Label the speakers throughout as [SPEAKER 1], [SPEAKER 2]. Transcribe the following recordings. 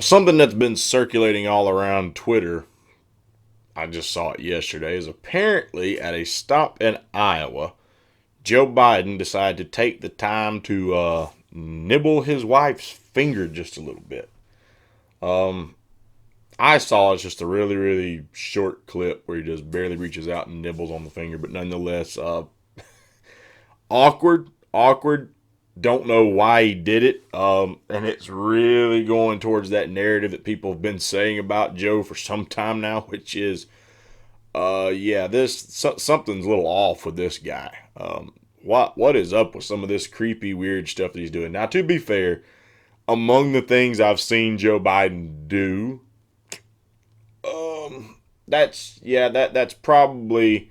[SPEAKER 1] Something that's been circulating all around Twitter, I just saw it yesterday, is apparently at a stop in Iowa, Joe Biden decided to take the time to nibble his wife's finger just a little bit. Um, I saw it's just a really, really short clip where he just barely reaches out and nibbles on the finger, but nonetheless, awkward. Don't know why he did it. And it's really going towards that narrative that people have been saying about Joe for some time now, which is, yeah, something's a little off with this guy. What is up with some of this creepy, weird stuff that he's doing? Now, to be fair, among the things I've seen Joe Biden do, that's probably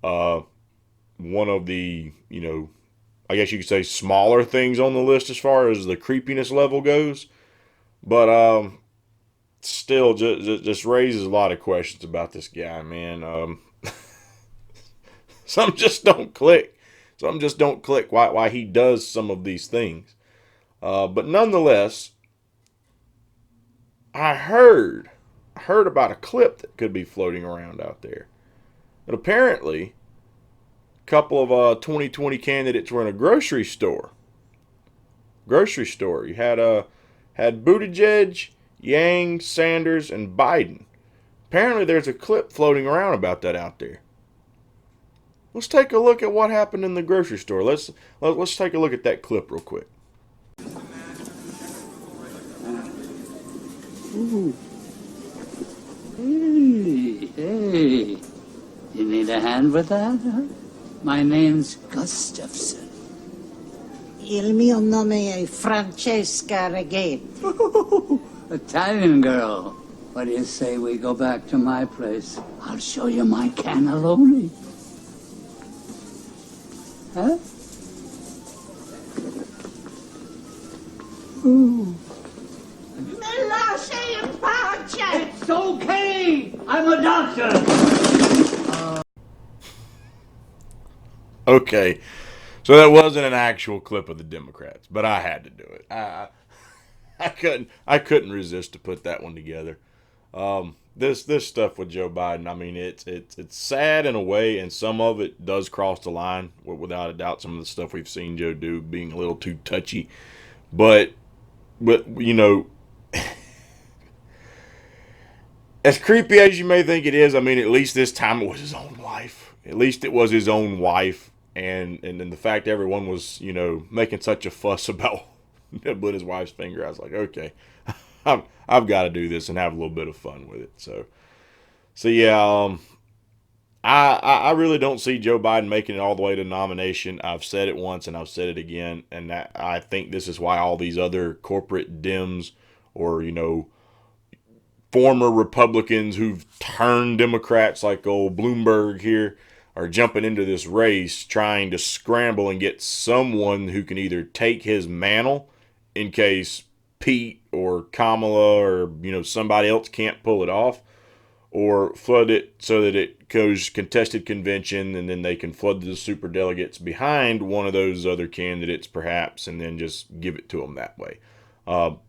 [SPEAKER 1] uh one of the I guess you could say smaller things on the list as far as the creepiness level goes. But still, just raises a lot of questions about this guy, man. Some just don't click. Some just don't click why he does some of these things. But nonetheless, I heard about a clip that could be floating around out there. And apparently, a couple of 2020 candidates were in a grocery store. You had Buttigieg, Yang, Sanders, and Biden. Apparently, there's a clip floating around about that out there. Let's take a look at what happened in the grocery store. Let's take a look at that clip real quick.
[SPEAKER 2] Ooh. Hey. You need a hand with that? Huh? My name's Gustafson.
[SPEAKER 3] Il mio nome è Francesca Reggetti.
[SPEAKER 2] Italian girl. What do you say we go back to my place? I'll show you my cannelloni. Huh? Ooh.
[SPEAKER 3] Me lasci in pace!
[SPEAKER 2] It's okay! I'm a doctor!
[SPEAKER 1] Okay, so that wasn't an actual clip of the Democrats, but I had to do it. I couldn't resist to put that one together. This stuff with Joe Biden, I mean, it's sad in a way, and some of it does cross the line. Without a doubt, some of the stuff we've seen Joe do being a little too touchy, but as creepy as you may think it is, I mean, at least this time it was his own wife. At least it was his own wife, and then the fact everyone was making such a fuss about nibbling his wife's finger, I was like, okay, I've got to do this and have a little bit of fun with it. So yeah, I really don't see Joe Biden making it all the way to nomination. I've said it once and I've said it again, and that I think this is why all these other corporate Dems or former Republicans who've turned Democrats like old Bloomberg here are jumping into this race trying to scramble and get someone who can either take his mantle in case Pete or Kamala or somebody else can't pull it off, or flood it so that it goes contested convention and then they can flood the super delegates behind one of those other candidates perhaps and then just give it to them that way.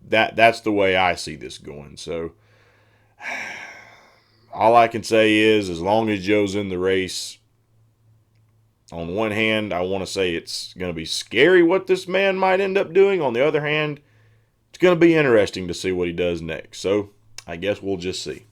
[SPEAKER 1] That's the way I see this going. So all I can say is, as long as Joe's in the race, on one hand, I want to say it's going to be scary what this man might end up doing. On the other hand, it's going to be interesting to see what he does next. So I guess we'll just see.